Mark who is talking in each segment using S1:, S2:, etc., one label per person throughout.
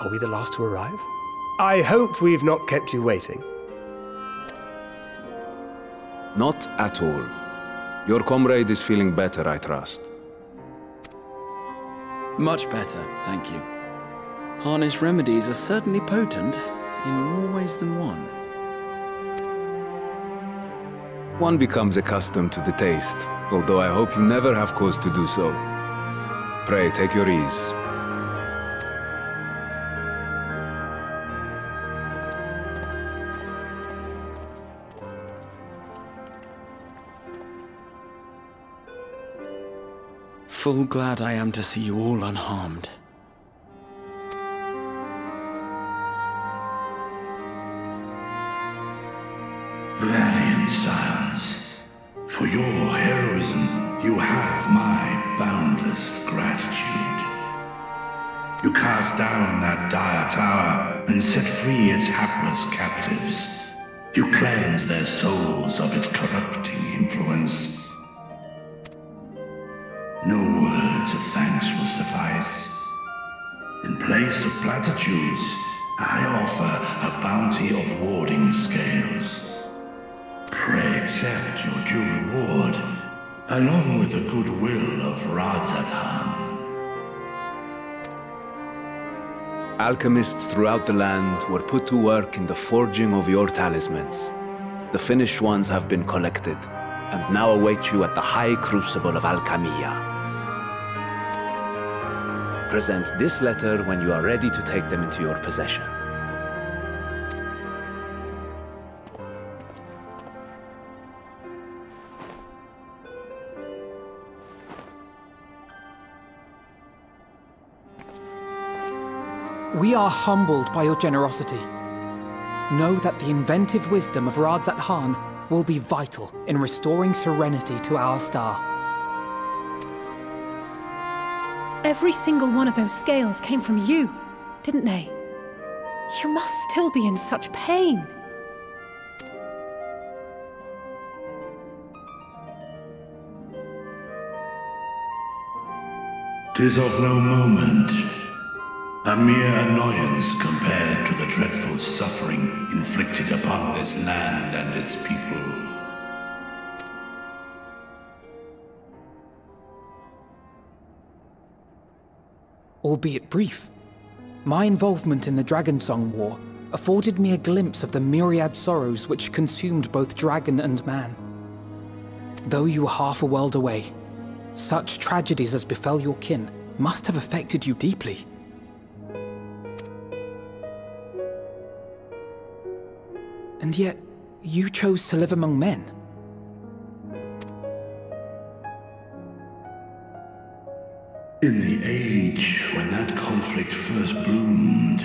S1: Are we the last to arrive? I hope we've not kept you waiting.
S2: Not at all. Your comrade is feeling better, I trust.
S3: Much better, thank you. Harness remedies are certainly potent, in more ways than one.
S2: One becomes accustomed to the taste, although I hope you never have cause to do so. Pray, take your ease.
S3: Full glad I am to see you all unharmed.
S4: Valiant Scions, for your heroism, you have my boundless gratitude. You cast down that dire tower and set free its hapless captives. You cleanse their souls of its corrupting influence. No words of thanks will suffice. In place of platitudes, I offer a bounty of warding scales. Pray accept your due reward, along with the goodwill of Radzatan.
S2: Alchemists throughout the land were put to work in the forging of your talismans. The finished ones have been collected, and now await you at the High Crucible of Alchemia. Present this letter when you are ready to take them into your possession.
S5: We are humbled by your generosity. Know that the inventive wisdom of Radzatan will be vital in restoring serenity to our star.
S6: Every single one of those scales came from you, didn't they? You must still be in such pain.
S4: 'Tis of no moment, a mere annoyance compared to the dreadful suffering inflicted upon this land and its people.
S5: Albeit brief, my involvement in the Dragonsong War afforded me a glimpse of the myriad sorrows which consumed both dragon and man. Though you were half a world away, such tragedies as befell your kin must have affected you deeply. And yet, you chose to live among men.
S4: In the age when that conflict first bloomed,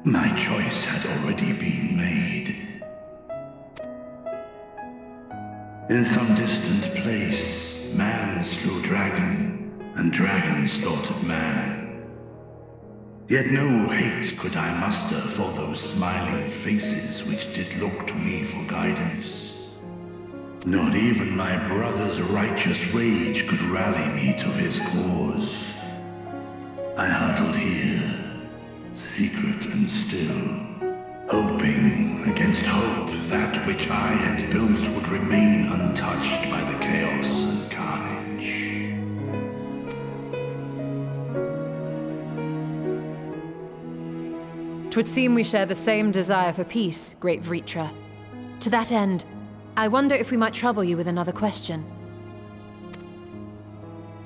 S4: my choice had already been made. In some distant place, man slew dragon, and dragon slaughtered man. Yet no hate could I muster for those smiling faces which did look to me for guidance. Not even my brother's righteous rage could rally me to his cause. I huddled here, secret and still, hoping against hope that which I had built would remain untouched by the chaos and carnage.
S7: 'Twould seem we share the same desire for peace, great Vritra. To that end, I wonder if we might trouble you with another question.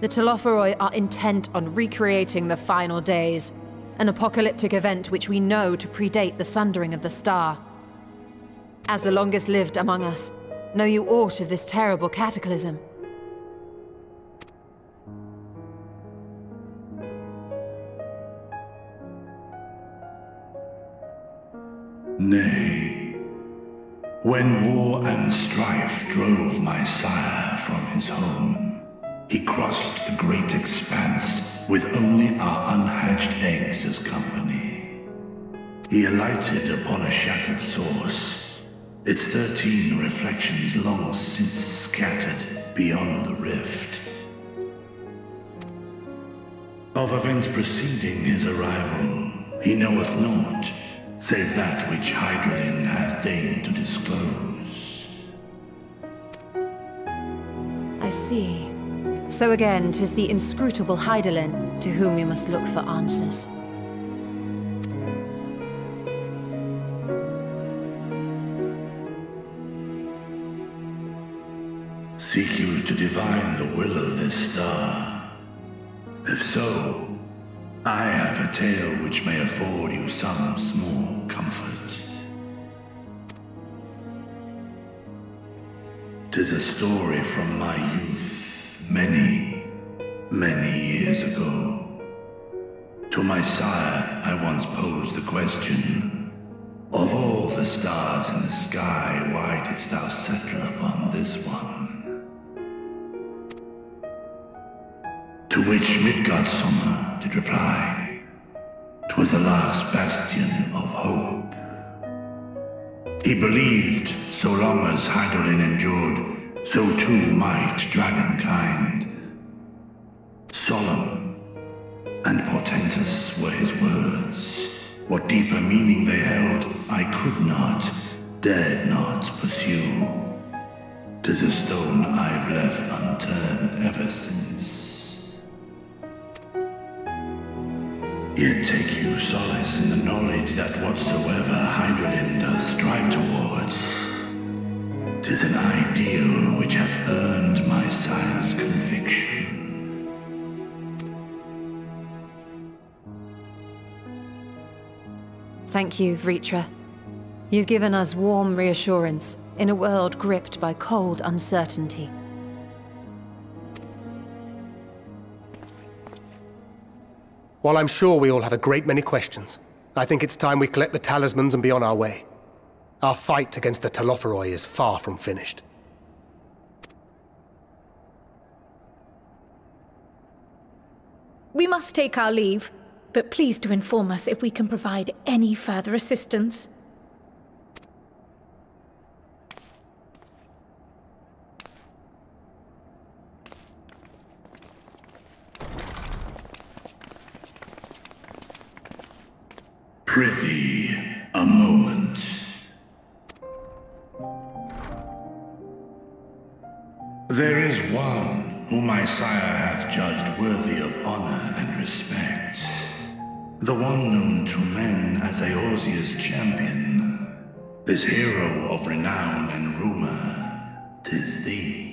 S7: The Telophoroi are intent on recreating the final days, an apocalyptic event which we know to predate the sundering of the star. As the longest lived among us, know you aught of this terrible cataclysm?
S4: Nay. When war and strife drove my sire from his home, he crossed the great expanse with only our unhatched eggs as company. He alighted upon a shattered source, its 13 reflections long since scattered beyond the rift. Of events preceding his arrival, He knoweth naught, save that which Hydralin hath deigned to disclose.
S7: I see. So again, 'tis the inscrutable Hydralin to whom we must look for answers.
S4: Seek you to divine the will of this star? If so, I have a tale which may afford you some small comfort. 'Tis a story from my youth, many, many years ago. To my sire, I once posed the question, of all the stars in the sky, why didst thou settle upon this one? To which Midgardsormr did reply, 'twas the last bastion of hope. He believed so long as Hydralin endured, so too might dragonkind. Solemn and portentous were his words. What deeper meaning they held, I could not, dared not pursue. 'Tis a stone I've left unturned ever since. Yet take you solace in the knowledge that whatsoever Hydralin does strive towards, 'tis an ideal which hath earned my sire's conviction.
S7: Thank you, Vritra. You've given us warm reassurance in a world gripped by cold uncertainty.
S1: While I'm sure we all have a great many questions, I think it's time we collect the talismans and be on our way. Our fight against the Telophoroi is far from finished.
S6: We must take our leave, but please do inform us if we can provide any further assistance.
S4: Prithee, a moment. There is one whom my sire hath judged worthy of honor and respect. The one known to men as Eorzea's champion. This hero of renown and rumor, 'tis thee.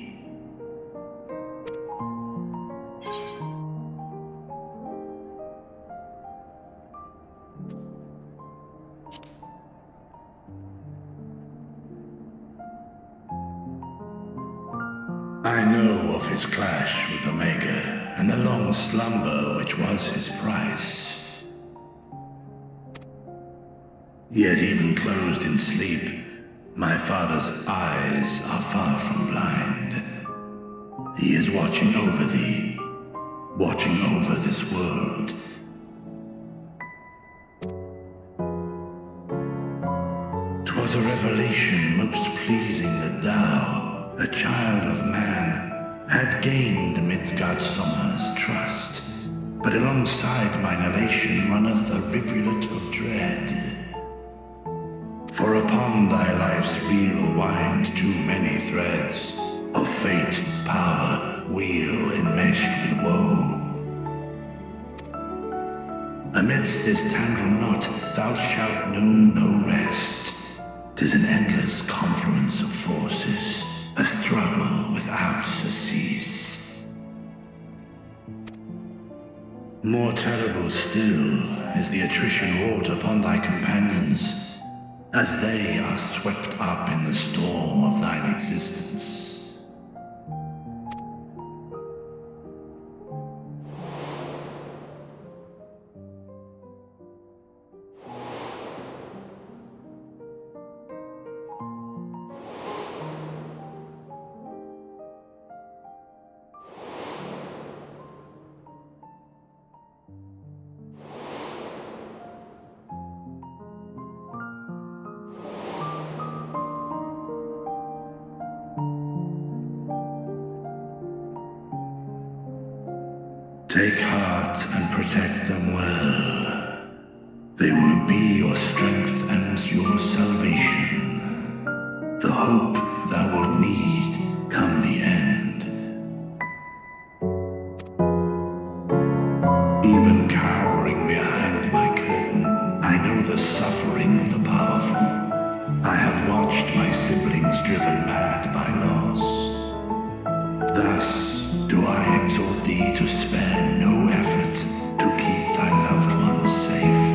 S4: I know of his clash with Omega, and the long slumber which was his price. Yet even closed in sleep, my father's eyes are far from blind. He is watching over thee, watching over this world. 'Twas a revelation most pleasing that thou, a child of man, had gained Midgardsormr's trust, but alongside mine elation runneth a rivulet of dread. For upon thy life's reel wind too many threads of fate, power, weal enmeshed with woe. Amidst this tangled knot thou shalt know no rest. 'Tis an endless confluence of forces, a struggle without surcease. More terrible still is the attrition wrought upon thy companions, as they are swept up in the storm of thine existence. Take heart and protect them well. They thou wilt need come the end. Even cowering behind my curtain, I know the suffering of the powerful. I have watched my siblings driven mad by loss. Thus do I exhort thee to spare no effort to keep thy loved ones safe.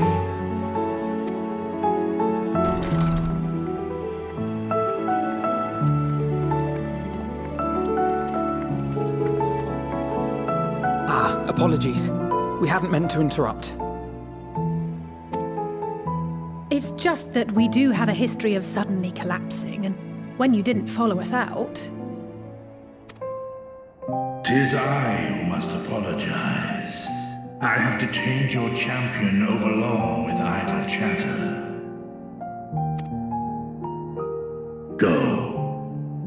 S5: Apologies. We hadn't meant to interrupt.
S6: It's just that we do have a history of suddenly collapsing, and when you didn't follow us out...
S4: 'Tis I who must apologize. I have detained your champion overlong with idle chatter. Go.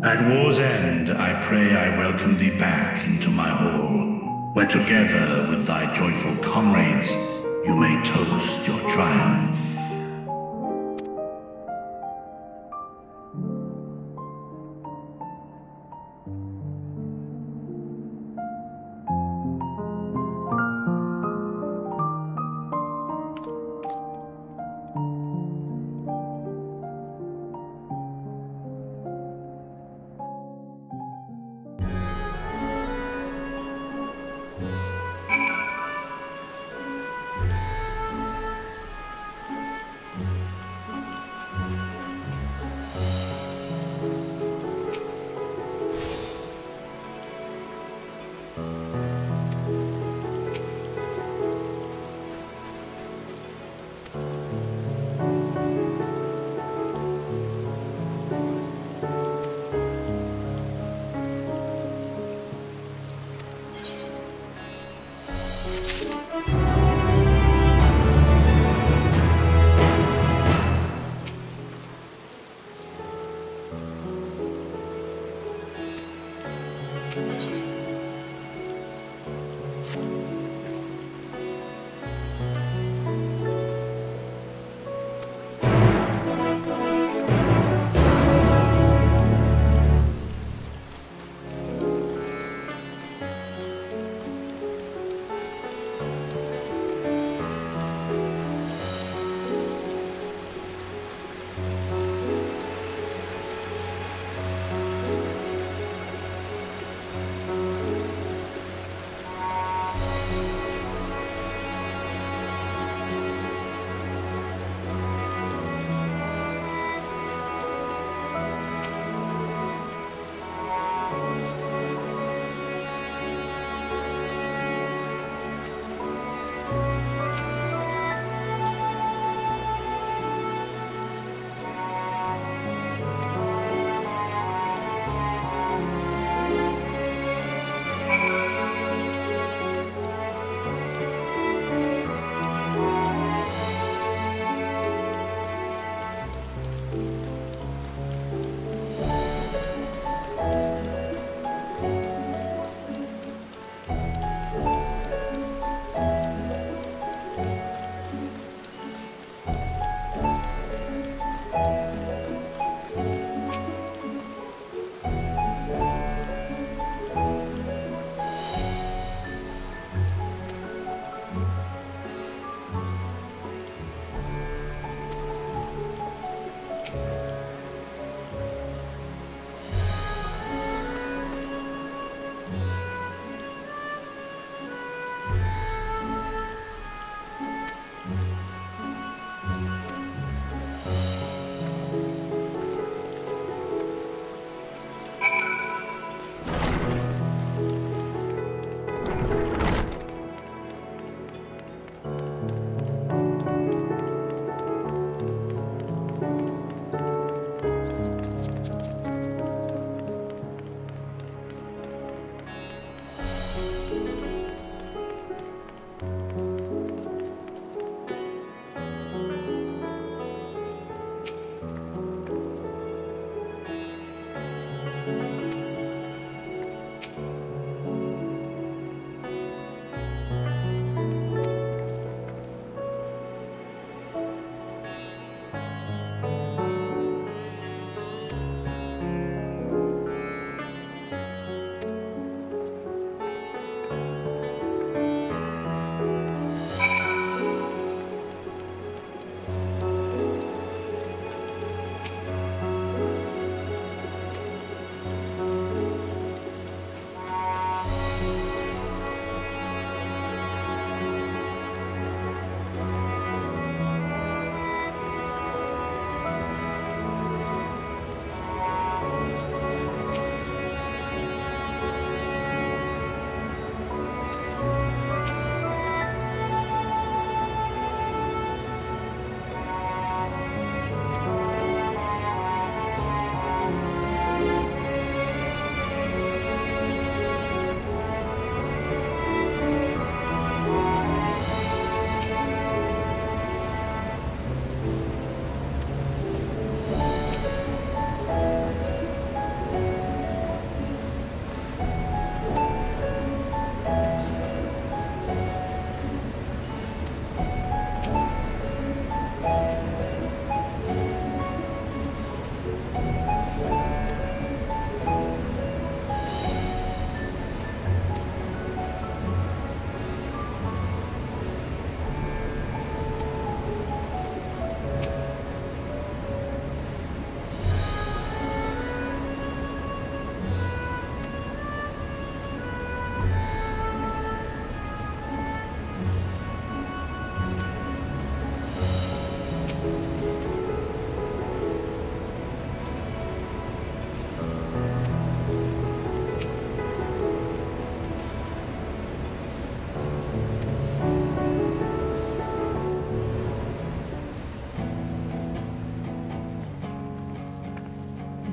S4: At war's end, I pray I welcome thee back into my hall, where together with thy joyful comrades, you may toast your triumph.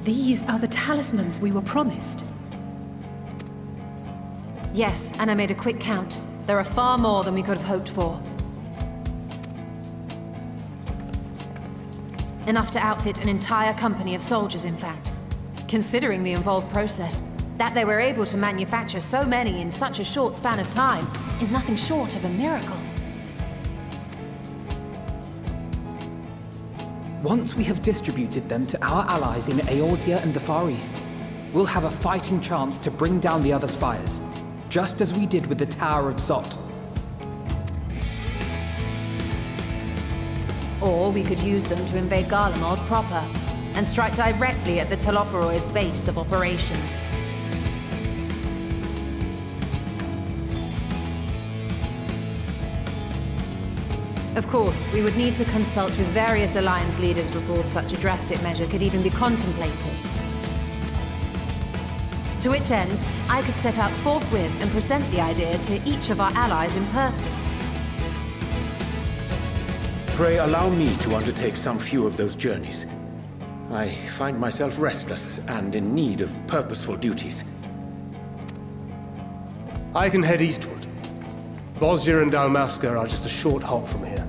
S6: These are the talismans we were promised.
S7: Yes, and I made a quick count. There are far more than we could have hoped for. Enough to outfit an entire company of soldiers, in fact. Considering the involved process, that they were able to manufacture so many in such a short span of time is nothing short of a miracle.
S5: Once we have distributed them to our allies in Eorzea and the Far East, we'll have a fighting chance to bring down the other spires, just as we did with the Tower of Zot.
S7: Or we could use them to invade Garlemald proper, and strike directly at the Telophoroid's base of operations. Of course, we would need to consult with various Alliance leaders before such a drastic measure could even be contemplated. To which end, I could set out forthwith and present the idea to each of our allies in person.
S8: Pray allow me to undertake some few of those journeys. I find myself restless and in need of purposeful duties.
S1: I can head eastward. Bosnia and Dalmasca are just a short hop from here.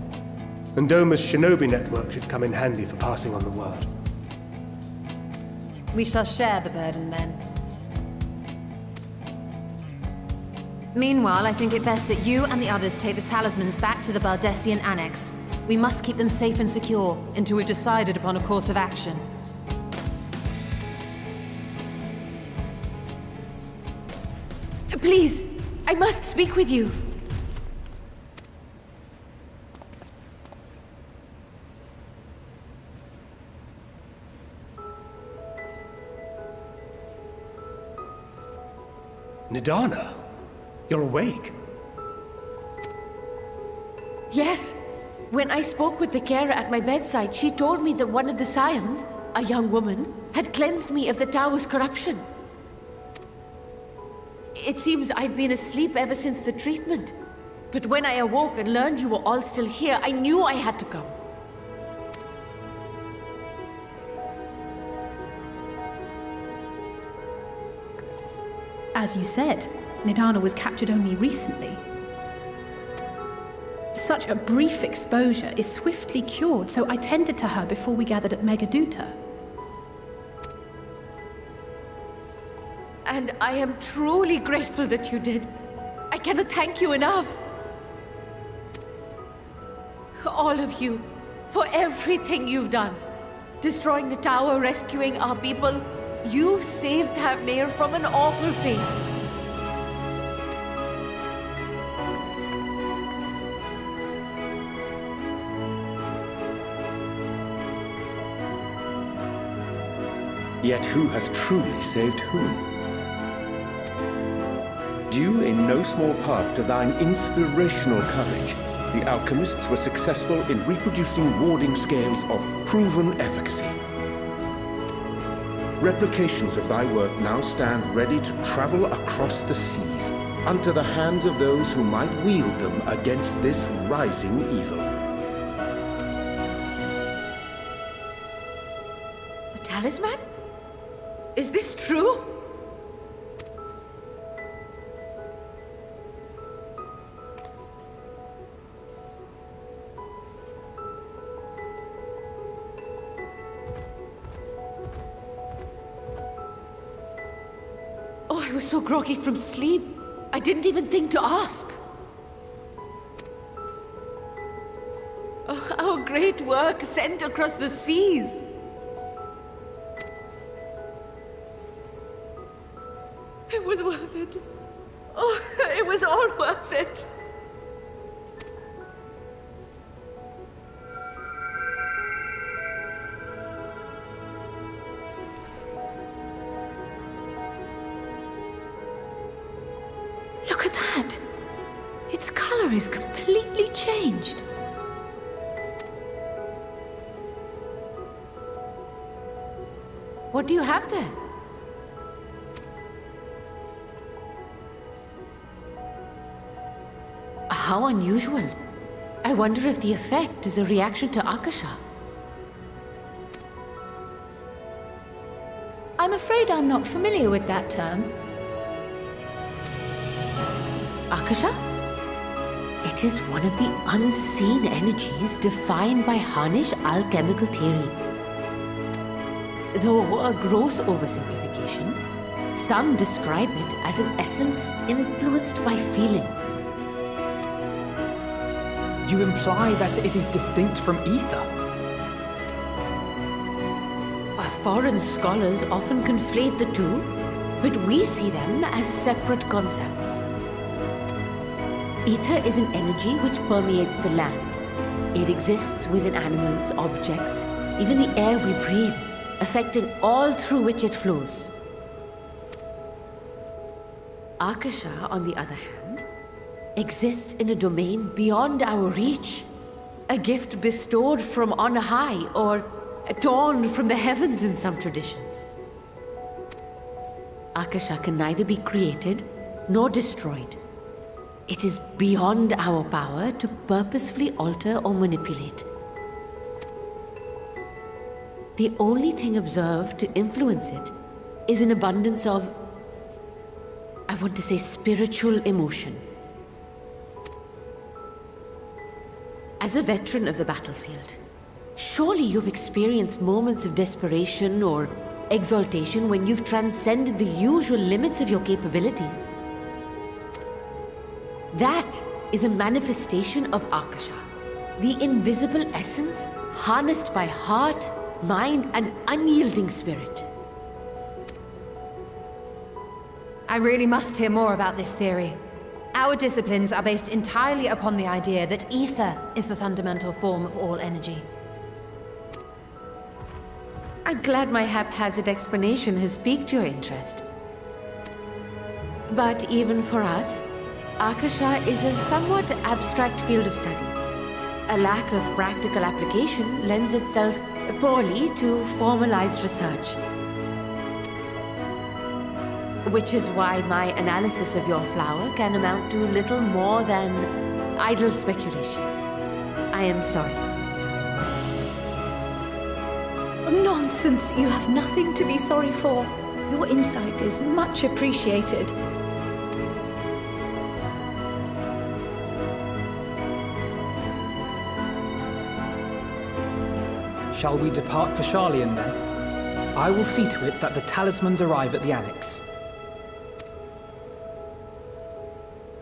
S1: And Doma's shinobi network should come in handy for passing on the word.
S7: We shall share the burden then. Meanwhile, I think it best that you and the others take the talismans back to the Baldessian Annex. We must keep them safe and secure until we've decided upon a course of action.
S6: Please, I must speak with you.
S1: Nidana, you're awake.
S9: Yes. When I spoke with the carer at my bedside, she told me that one of the Scions, a young woman, had cleansed me of the tower's corruption. It seems I'd been asleep ever since the treatment. But when I awoke and learned you were all still here, I knew I had to come.
S6: As you said, Nidana was captured only recently. Such a brief exposure is swiftly cured, so I tended to her before we gathered at Megaduta.
S9: And I am truly grateful that you did. I cannot thank you enough. All of you, for everything you've done. Destroying the tower, rescuing our people. You've saved Thavnair from an awful fate.
S8: Yet who has truly saved whom? Due in no small part to thine inspirational courage, the alchemists were successful in reproducing warding scales of proven efficacy. Replications of thy work now stand ready to travel across the seas, unto the hands of those who might wield them against this rising evil.
S9: The talisman? Is this true? Oh, I was so groggy from sleep. I didn't even think to ask. Oh, our great work sent across the seas. It was worth it. Oh, it was all worth it.
S6: Look at that! Its color is completely changed.
S9: What do you have there? How unusual. I wonder if the effect is a reaction to Akasha. I'm afraid I'm not familiar with that term.
S10: Akasha? It is one of the unseen energies defined by Harnish alchemical theory. Though a gross oversimplification, some describe it as an essence influenced by feelings.
S5: You imply that it is distinct from ether?
S10: Foreign scholars often conflate the two, but we see them as separate concepts. Ether is an energy which permeates the land. It exists within animals, objects, even the air we breathe, affecting all through which it flows. Akasha, on the other hand, exists in a domain beyond our reach. A gift bestowed from on high, or torn from the heavens in some traditions. Akasha can neither be created nor destroyed. It is beyond our power to purposefully alter or manipulate. The only thing observed to influence it is an abundance of, I want to say, spiritual emotion. As a veteran of the battlefield, surely you've experienced moments of desperation or exaltation when you've transcended the usual limits of your capabilities. That is a manifestation of Akasha, the invisible essence harnessed by heart, mind, and unyielding spirit.
S7: I really must hear more about this theory. Our disciplines are based entirely upon the idea that ether is the fundamental form of all energy.
S10: I'm glad my haphazard explanation has piqued your interest. But even for us, Akasha is a somewhat abstract field of study. A lack of practical application lends itself poorly to formalized research. Which is why my analysis of your flower can amount to little more than idle speculation. I am sorry.
S6: Nonsense! You have nothing to be sorry for. Your insight is much appreciated.
S5: Shall we depart for Sharlayan then? I will see to it that the talismans arrive at the Annex.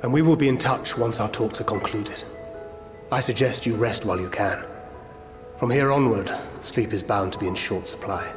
S1: And we will be in touch once our talks are concluded. I suggest you rest while you can. From here onward, sleep is bound to be in short supply.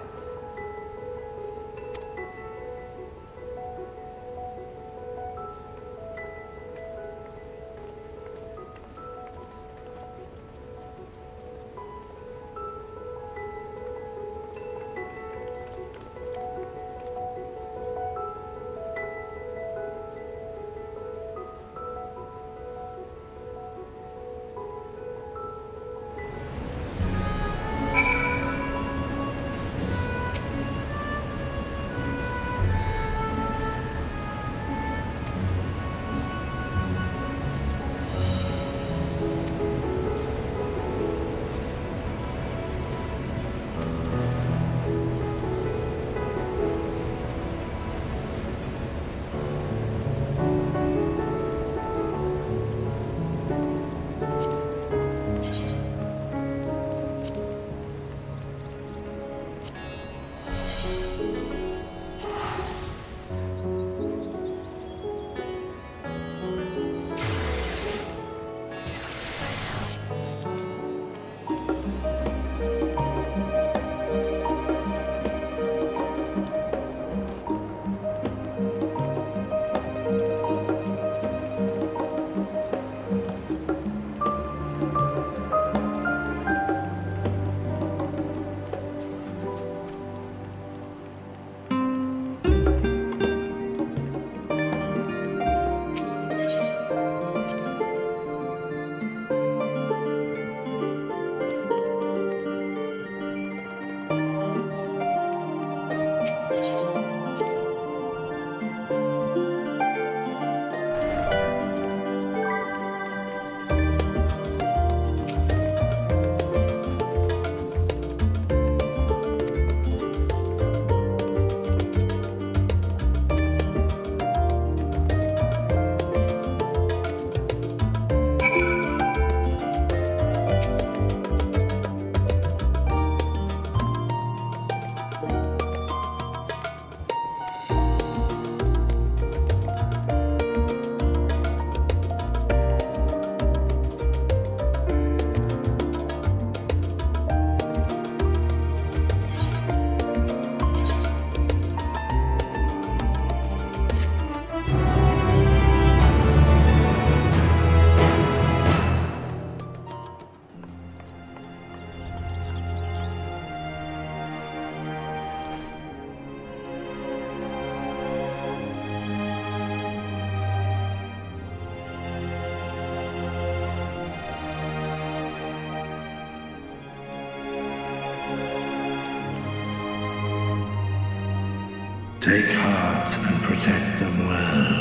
S4: Take heart and protect them well.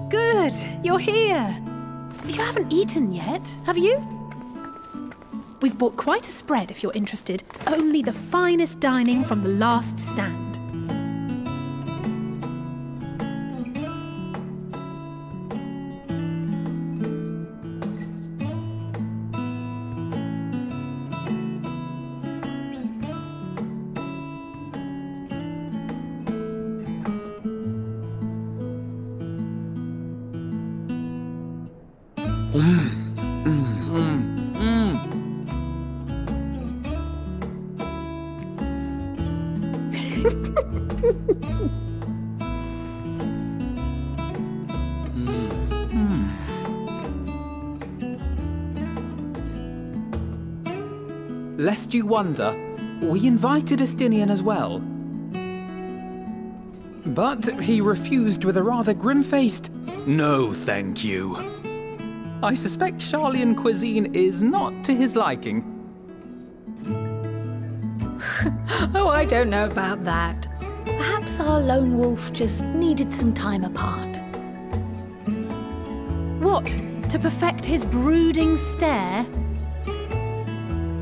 S6: Good, you're here. You haven't eaten yet, have you? We've bought quite a spread if you're interested. Only the finest dining from the last stand.
S5: Lest you wonder, we invited Estinian as well. But he refused with a rather grim-faced, "No, thank you." I suspect Sharlayan cuisine is not to his liking.
S11: Oh, I don't know about that. Perhaps our lone wolf just needed some time apart.
S6: What? To perfect his brooding stare?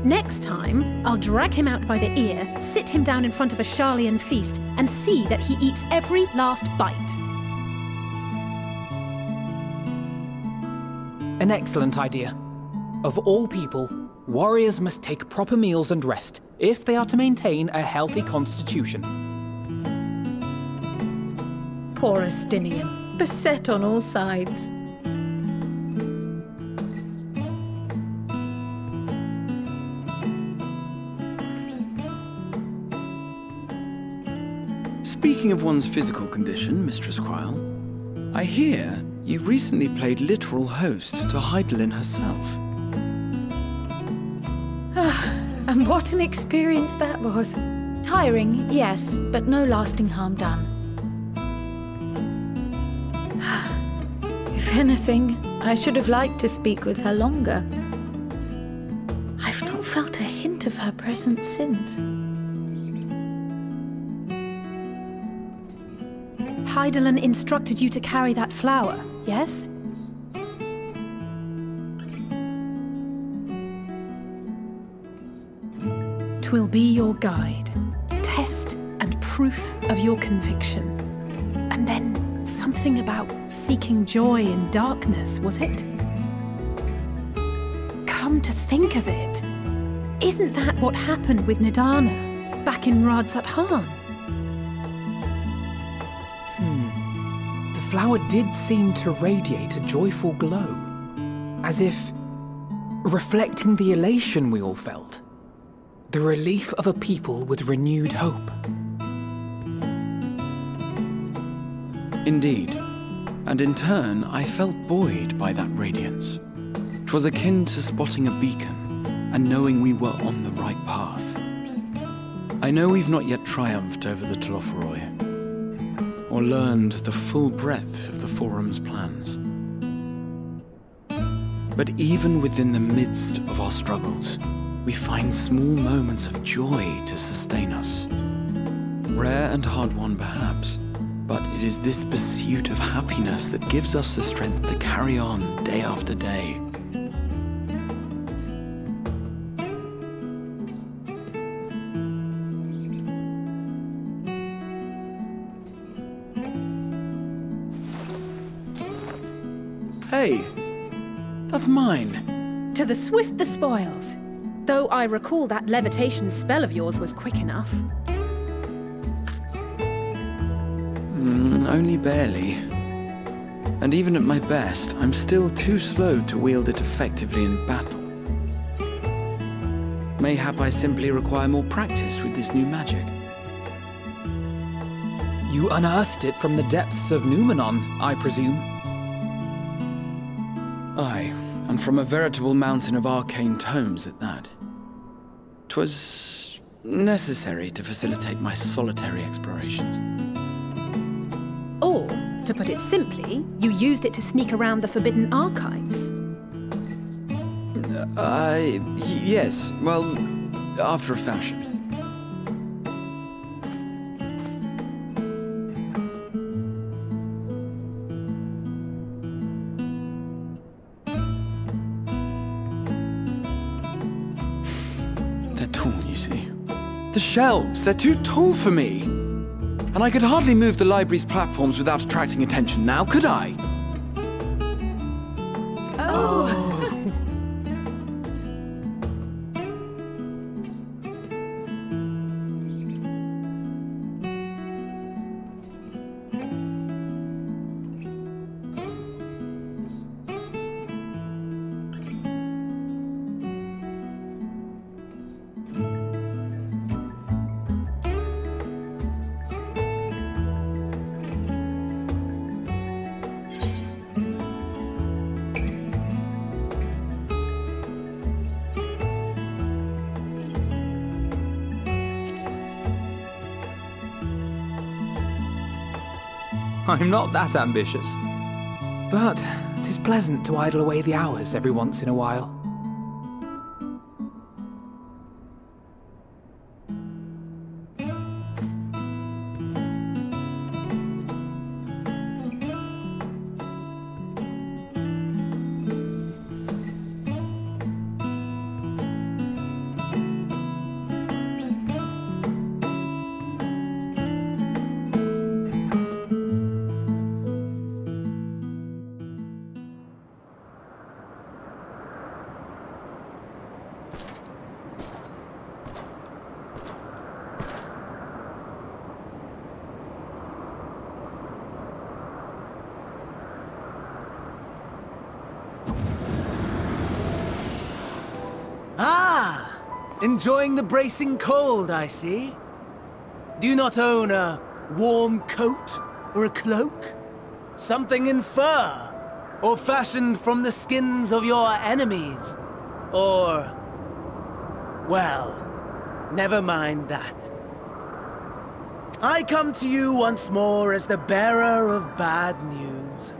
S6: Next time, I'll drag him out by the ear, sit him down in front of a Sharlayan feast, and see that he eats every last bite.
S5: An excellent idea. Of all people, warriors must take proper meals and rest if they are to maintain a healthy constitution.
S11: Poor Estinian, beset on all sides.
S3: Speaking of one's physical condition, Mistress Cryle, I hear you recently played literal host to Heidelin herself.
S11: And what an experience that was. Tiring, yes, but no lasting harm done. If anything, I should have liked to speak with her longer. I've not felt a hint of her presence since.
S6: Heidelin instructed you to carry that flower, yes? Twill be your guide, test and proof of your conviction. And then something about seeking joy in darkness, was it? Come to think of it, isn't that what happened with Nidana back in Radzat-Han?
S5: The flower did seem to radiate a joyful glow, as if reflecting the elation we all felt, the relief of a people with renewed hope.
S3: Indeed, and in turn I felt buoyed by that radiance. 'Twas akin to spotting a beacon and knowing we were on the right path. I know we've not yet triumphed over the Telophoroi, or learned the full breadth of the Forum's plans. But even within the midst of our struggles, we find small moments of joy to sustain us. Rare and hard-won perhaps, but it is this pursuit of happiness that gives us the strength to carry on day after day. Hey, that's mine.
S6: To the swift the spoils. Though I recall that levitation spell of yours was quick enough.
S3: Only barely. And even at my best, I'm still too slow to wield it effectively in battle. Mayhap I simply require more practice with this new magic.
S5: You unearthed it from the depths of Numenon, I presume?
S3: Aye, and from a veritable mountain of arcane tomes at that. 'Twas necessary to facilitate my solitary explorations.
S6: To put it simply, you used it to sneak around the Forbidden Archives.
S3: Yes. Well, after a fashion. They're tall, you see. The shelves, they're too tall for me. And I could hardly move the library's platforms without attracting attention now, could I?
S6: Oh.
S5: I'm not that ambitious. But 'tis pleasant to idle away the hours every once in a while.
S12: Enjoying the bracing cold, I see. Do you not own a warm coat or a cloak? Something in fur? Or fashioned from the skins of your enemies? Or... well, never mind that. I come to you once more as the bearer of bad news.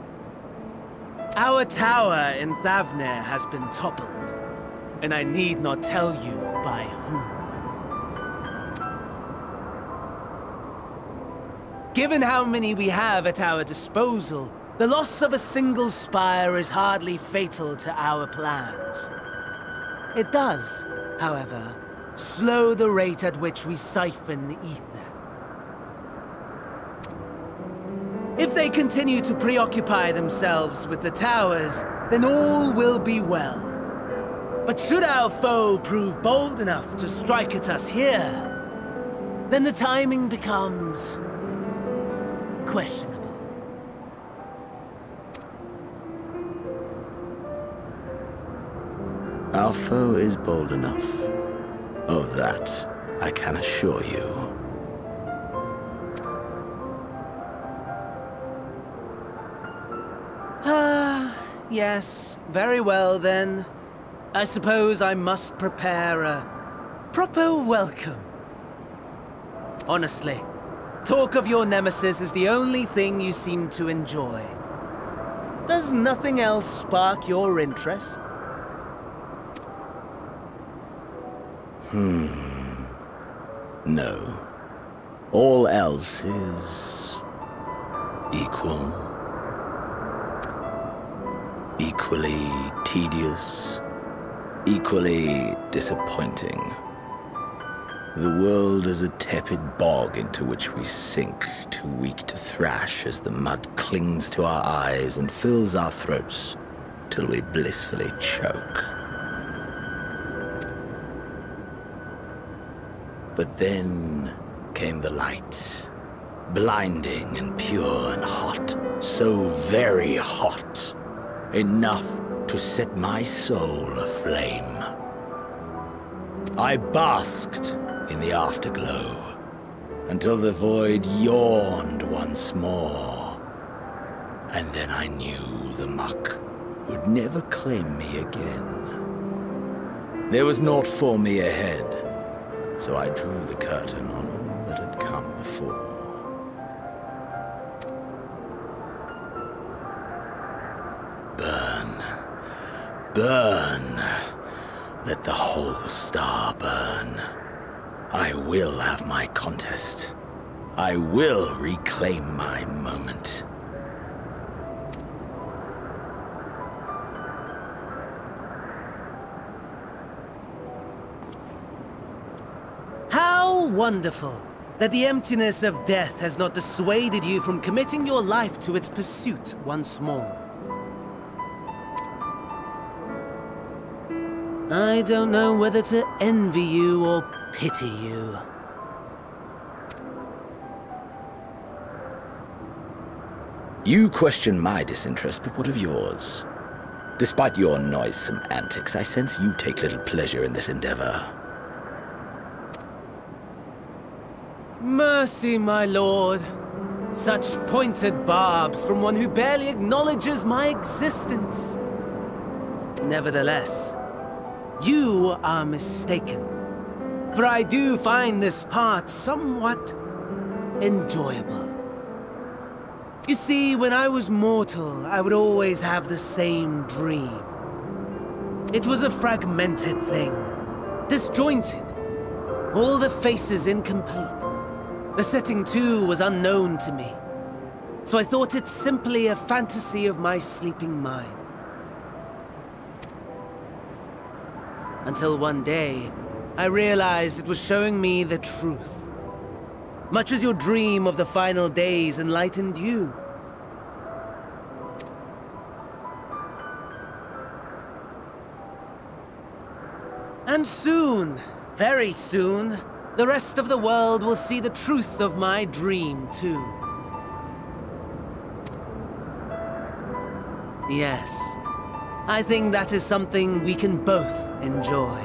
S12: Our tower in Thavnair has been toppled. And I need not tell you by whom. Given how many we have at our disposal, the loss of a single spire is hardly fatal to our plans. It does, however, slow the rate at which we siphon ether. If they continue to preoccupy themselves with the towers, then all will be well. But should our foe prove bold enough to strike at us here, then the timing becomes questionable.
S2: Our foe is bold enough. Of that, I can assure you.
S12: Yes, very well then. I suppose I must prepare a proper welcome. Honestly, talk of your nemesis is the only thing you seem to enjoy. Does nothing else spark your interest?
S2: No. All else is... equal. Equally tedious. Equally disappointing. The world is a tepid bog into which we sink, too weak to thrash as the mud clings to our eyes and fills our throats till we blissfully choke. But then came the light, blinding and pure and hot, so very hot, enough to set my soul aflame. I basked in the afterglow until the void yawned once more. And then I knew the muck would never claim me again. There was naught for me ahead, so I drew the curtain on all that had come before. Burn. Let the whole star burn. I will have my contest. I will reclaim my moment.
S12: How wonderful that the emptiness of death has not dissuaded you from committing your life to its pursuit once more. I don't know whether to envy you or pity you.
S2: You question my disinterest, but what of yours? Despite your noisome antics, I sense you take little pleasure in this endeavor.
S12: Mercy, my lord. Such pointed barbs from one who barely acknowledges my existence. Nevertheless, you are mistaken. For I do find this part somewhat enjoyable. You see, when I was mortal, I would always have the same dream. It was a fragmented thing, disjointed, all the faces incomplete. The setting, too, was unknown to me, so I thought it simply a fantasy of my sleeping mind. Until one day, I realized it was showing me the truth. Much as your dream of the final days enlightened you. And soon, very soon, the rest of the world will see the truth of my dream, too. Yes, I think that is something we can both enjoy.